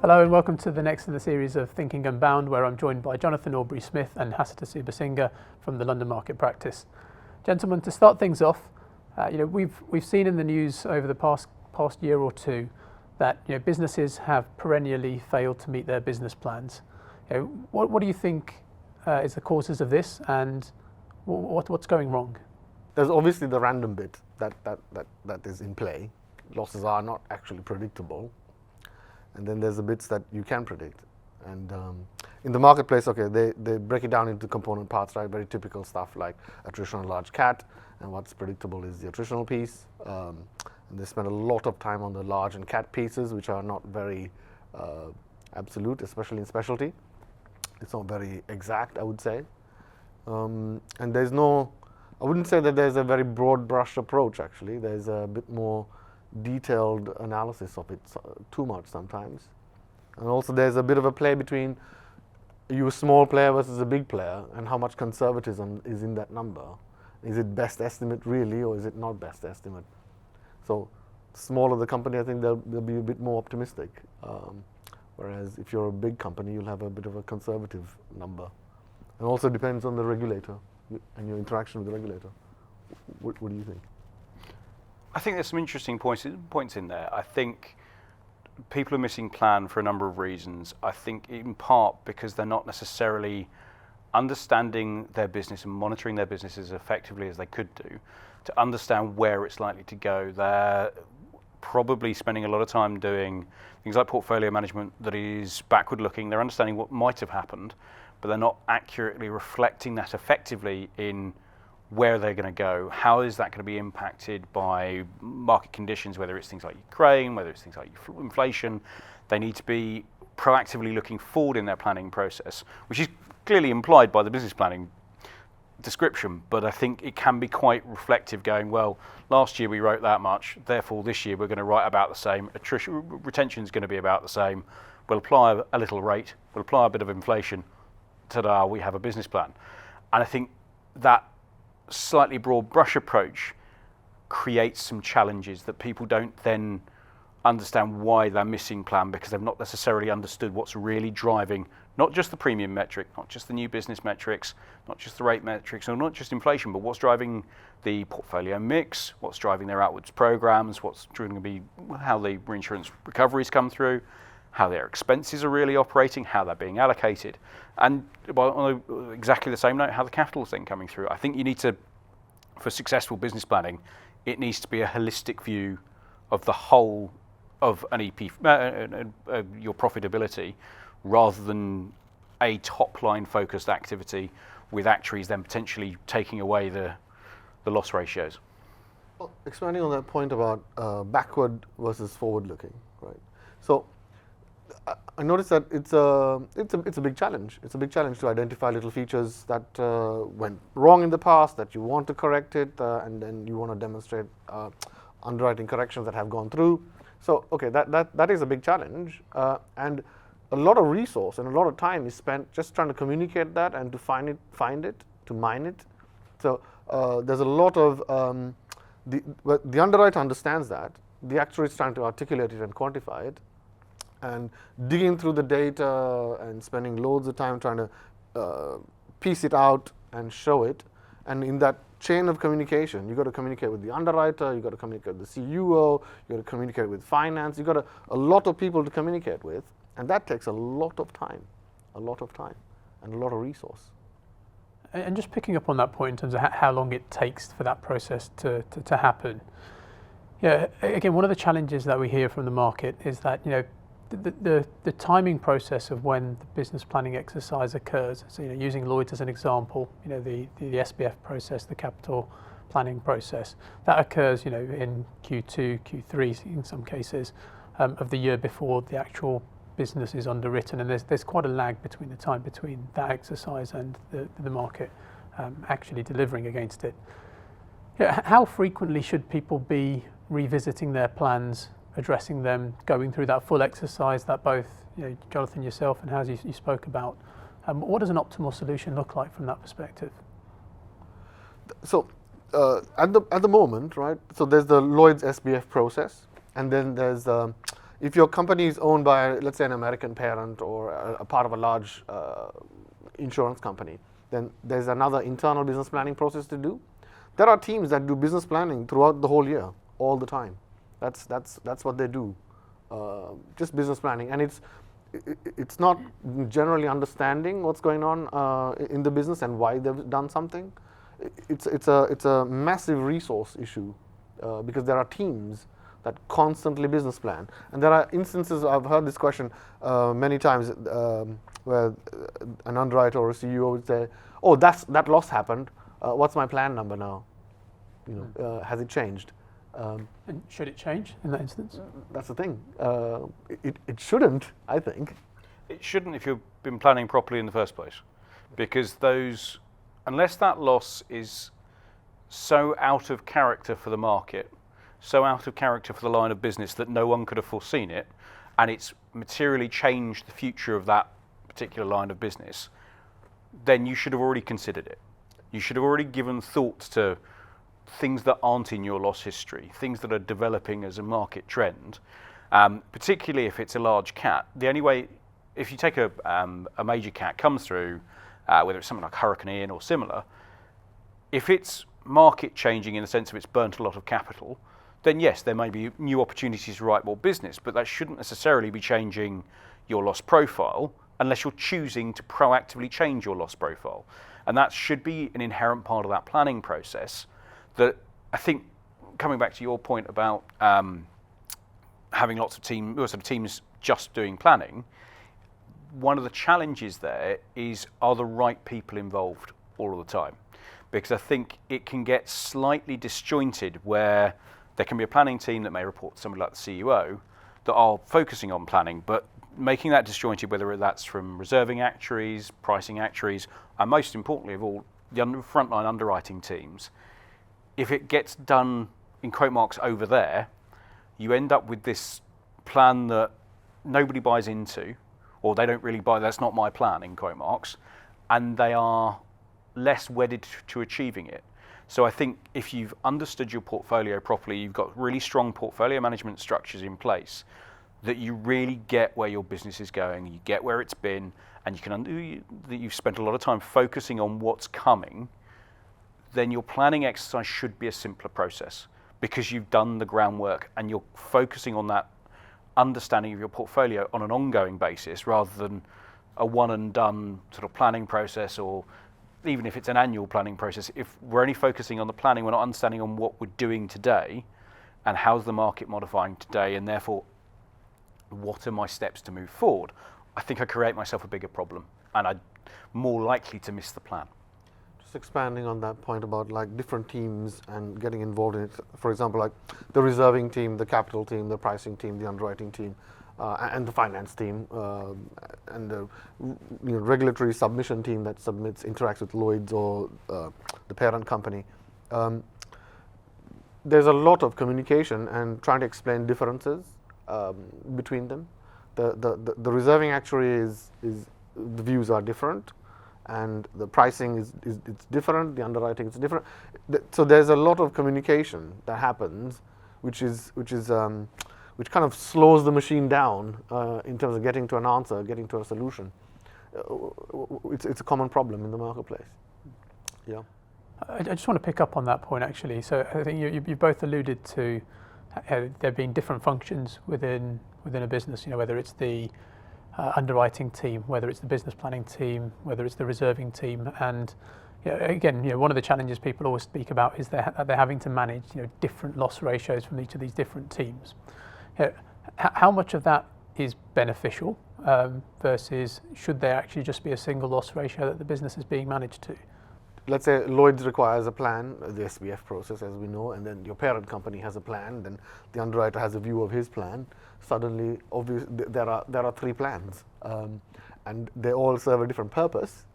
Hello and welcome to the next in the series of Thinking Unbound, where I'm joined by Jonathan Aubrey-Smith and Hasita Subasinghe from the London Market Practice. Gentlemen, to start things off, we've seen in the news over the past year or two that businesses have perennially failed to meet their business plans. What do you think is the causes of this, and what's going wrong? There's obviously the random bit that is in play. Losses are not actually predictable. And then there's the bits that you can predict. And in the marketplace, they break it down into component parts, right? Very typical stuff like attritional large cat, and what's predictable is the attritional piece. And they spend a lot of time on the large and cat pieces, which are not very absolute, especially in specialty. It's not very exact, I would say. And I wouldn't say that there's a very broad brush approach, actually. There's a bit more detailed analysis of it, too much sometimes. And also there's a bit of a play between you a small player versus a big player, and how much conservatism is in that number. Is it best estimate really, or is it not best estimate? So smaller the company, I think they'll be a bit more optimistic. Whereas if you're a big company, you'll have a bit of a conservative number. And also depends on the regulator and your interaction with the regulator. What do you think? I think there's some interesting points in there. I think people are missing plan for a number of reasons. I think in part because they're not necessarily understanding their business and monitoring their business as effectively as they could do to understand where it's likely to go. They're probably spending a lot of time doing things like portfolio management that is backward looking. They're understanding what might have happened, but they're not accurately reflecting that effectively in where they're going to go. How is that going to be impacted by market conditions, whether it's things like Ukraine, whether it's things like inflation. They need to be proactively looking forward in their planning process, which is clearly implied by the business planning description, but I think it can be quite reflective, going, well, last year we wrote that much, therefore this year we're going to write about the same. Retention is going to be about the same. We'll apply a little rate, we'll apply a bit of inflation. Ta-da, we have a business plan. And I think that slightly broad brush approach creates some challenges that people don't then understand why they're missing plan, because they've not necessarily understood what's really driving not just the premium metric, not just the new business metrics, not just the rate metrics, or not just inflation, but what's driving the portfolio mix, what's driving their outwards programs, what's going to be how the reinsurance recoveries come through, how their expenses are really operating, how they're being allocated. And on exactly the same note, how the capital is then coming through. I think you need to, for successful business planning, it needs to be a holistic view of the whole of an EP, your profitability, rather than a top line focused activity with actuaries then potentially taking away the loss ratios. Well, expanding on that point about backward versus forward looking, right? So I noticed that it's a big challenge. It's a big challenge to identify little features that went wrong in the past, that you want to correct it, and then you want to demonstrate underwriting corrections that have gone through. So that is a big challenge, and a lot of resource and a lot of time is spent just trying to communicate that and to find it, to mine it. So there's a lot of the underwriter understands that, the actuary is trying to articulate it and quantify it. And digging through the data and spending loads of time trying to piece it out and show it. And in that chain of communication, you've got to communicate with the underwriter, you've got to communicate with the CUO, you've got to communicate with finance, you've got a lot of people to communicate with, and that takes a lot of time, and a lot of resource. And just picking up on that point in terms of how long it takes for that process to happen. Yeah, again, one of the challenges that we hear from the market is that the timing process of when the business planning exercise occurs. So using Lloyd's as an example, the SBF process, the capital planning process, that occurs in Q2, Q3 in some cases of the year before the actual business is underwritten, and there's quite a lag between the time between that exercise and the market actually delivering against it. How frequently should people be revisiting their plans, addressing them, going through that full exercise that both Jonathan, yourself, and Haz, you spoke about? What does an optimal solution look like from that perspective? So at the moment, right? So there's the Lloyd's SBF process, and then there's If your company is owned by, let's say, an American parent or a part of a large insurance company, then there's another internal business planning process to do. There are teams that do business planning throughout the whole year, all the time. That's what they do, just business planning, and it's not generally understanding what's going on in the business and why they've done something. It's a massive resource issue because there are teams that constantly business plan, and there are instances, I've heard this question many times, where an underwriter or a CEO would say, "Oh, that loss happened. What's my plan number now? Has it changed?" And should it change in that instance? That's the thing. It shouldn't, I think. It shouldn't if you've been planning properly in the first place, because unless that loss is so out of character for the market, so out of character for the line of business that no one could have foreseen it, and it's materially changed the future of that particular line of business, then you should have already considered it. You should have already given thought to things that aren't in your loss history, things that are developing as a market trend, particularly if it's a large cat. The only way, if you take a major cat comes through, whether it's something like Hurricane Ian or similar, if it's market changing in the sense of it's burnt a lot of capital, then yes, there may be new opportunities to write more business, but that shouldn't necessarily be changing your loss profile unless you're choosing to proactively change your loss profile. And that should be an inherent part of that planning process. That I think, coming back to your point about having lots of teams just doing planning, one of the challenges there is, are the right people involved all of the time? Because I think it can get slightly disjointed where there can be a planning team that may report to somebody like the CEO that are focusing on planning, but making that disjointed, whether that's from reserving actuaries, pricing actuaries, and most importantly of all, the frontline underwriting teams. If it gets done in quote marks over there, you end up with this plan that nobody buys into, or they don't really buy, that's not my plan in quote marks, and they are less wedded to achieving it. So I think if you've understood your portfolio properly, you've got really strong portfolio management structures in place, that you really get where your business is going, you get where it's been, and that you've spent a lot of time focusing on what's coming, then your planning exercise should be a simpler process because you've done the groundwork and you're focusing on that understanding of your portfolio on an ongoing basis rather than a one and done sort of planning process, or even if it's an annual planning process. If we're only focusing on the planning, we're not understanding on what we're doing today and how's the market modifying today, and therefore what are my steps to move forward. I think I create myself a bigger problem and I'm more likely to miss the plan. Just expanding on that point about like different teams and getting involved in it. For example, like the reserving team, the capital team, the pricing team, the underwriting team, and the finance team, and the regulatory submission team that interacts with Lloyd's or the parent company. There's a lot of communication and trying to explain differences between them. The reserving actuary is the views are different, and the pricing is different. The underwriting is different. So there's a lot of communication that happens, which kind of slows the machine down in terms of getting to an answer, getting to a solution. It's a common problem in the marketplace. Yeah. I just want to pick up on that point actually. So I think you both alluded to there being different functions within a business. Whether it's the underwriting team, whether it's the business planning team, whether it's the reserving team, and again, one of the challenges people always speak about is they're having to manage different loss ratios from each of these different teams. How much of that is beneficial versus should there actually just be a single loss ratio that the business is being managed to? Let's say Lloyd's requires a plan, the SBF process, as we know, and then your parent company has a plan, then the underwriter has a view of his plan. Suddenly, obviously, there are three plans, and they all serve a different purpose.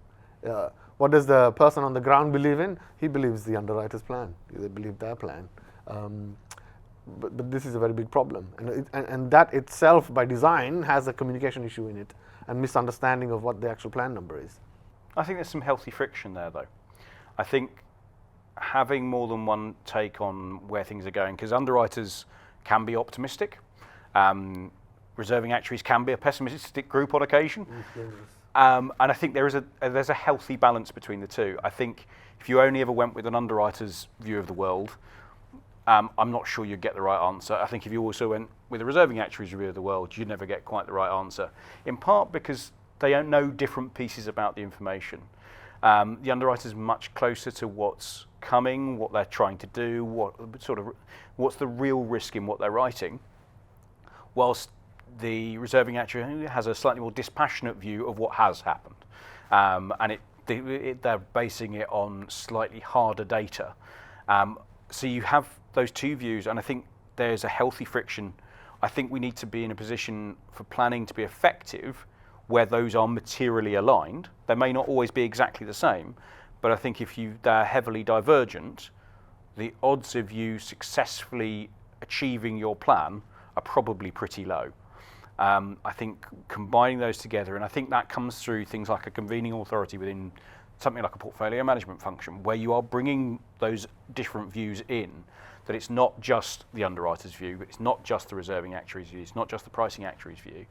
What does the person on the ground believe in? He believes the underwriter's plan. They believe their plan. But this is a very big problem, and that itself, by design, has a communication issue in it and misunderstanding of what the actual plan number is. I think there's some healthy friction there, though. I think having more than one take on where things are going, because underwriters can be optimistic, reserving actuaries can be a pessimistic group on occasion. Yes. And I think there's a healthy balance between the two. I think if you only ever went with an underwriter's view of the world, I'm not sure you'd get the right answer. I think if you also went with a reserving actuary's view of the world, you'd never get quite the right answer. In part because they don't know different pieces about the information. The underwriter's much closer to what's coming, what they're trying to do, what's the real risk in what they're writing, whilst the reserving actuary has a slightly more dispassionate view of what has happened, and they're basing it on slightly harder data. So you have those two views, and I think there's a healthy friction. I think we need to be in a position for planning to be effective where those are materially aligned. They may not always be exactly the same, but I think if they're heavily divergent, the odds of you successfully achieving your plan are probably pretty low. I think combining those together, and I think that comes through things like a convening authority within something like a portfolio management function, where you are bringing those different views in, that it's not just the underwriter's view, but it's not just the reserving actuary's view, it's not just the pricing actuary's view.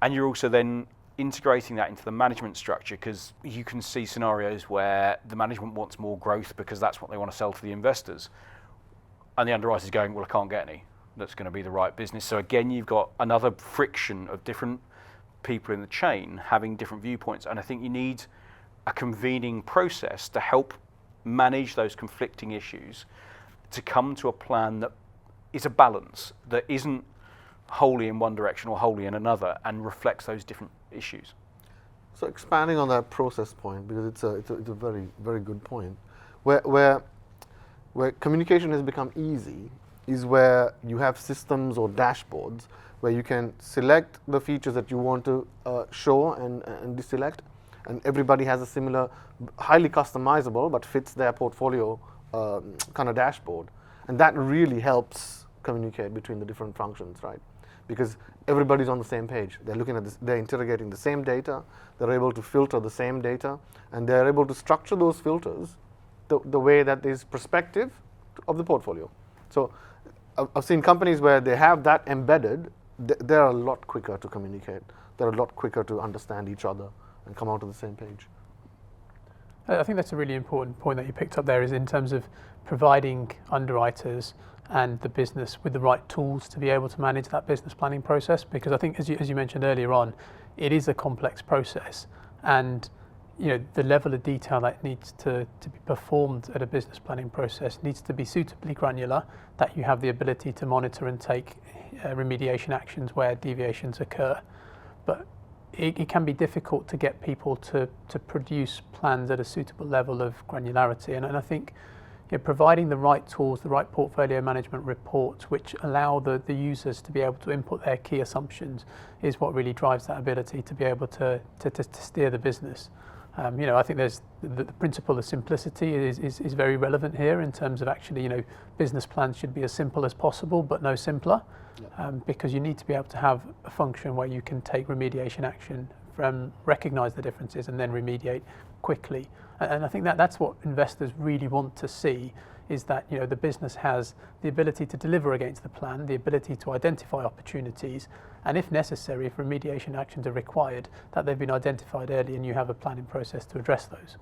And you're also then integrating that into the management structure, because you can see scenarios where the management wants more growth because that's what they want to sell to the investors. And the underwriter's going, well, I can't get any. That's going to be the right business. So again, you've got another friction of different people in the chain having different viewpoints. And I think you need a convening process to help manage those conflicting issues, to come to a plan that is a balance, that isn't wholly in one direction or wholly in another, and reflects those different issues. So expanding on that process point, because it's a very, very good point, where communication has become easy is where you have systems or dashboards where you can select the features that you want to show and deselect, and everybody has a similar, highly customizable but fits their portfolio kind of dashboard, and that really helps communicate between the different functions, right? Because everybody's on the same page. They're looking at this, they're interrogating the same data, they're able to filter the same data, and they're able to structure those filters the way that is prospective of the portfolio. So I've seen companies where they have that embedded, they're a lot quicker to communicate. They're a lot quicker to understand each other and come out on the same page. I think that's a really important point that you picked up there, is in terms of providing underwriters and the business with the right tools to be able to manage that business planning process. Because I think, as you mentioned earlier on, it is a complex process, and the level of detail that needs to be performed at a business planning process needs to be suitably granular, that you have the ability to monitor and take remediation actions where deviations occur. But it can be difficult to get people to produce plans at a suitable level of granularity, and I think providing the right tools, the right portfolio management reports, which allow the users to be able to input their key assumptions, is what really drives that ability to be able to steer the business. I think there's the principle of simplicity is very relevant here, in terms of actually, business plans should be as simple as possible, but no simpler, because you need to be able to have a function where you can take remediation action, recognise the differences, and then remediate quickly. And I think that's what investors really want to see, is that the business has the ability to deliver against the plan, the ability to identify opportunities, and if necessary, if remediation actions are required, that they've been identified early and you have a planning process to address those.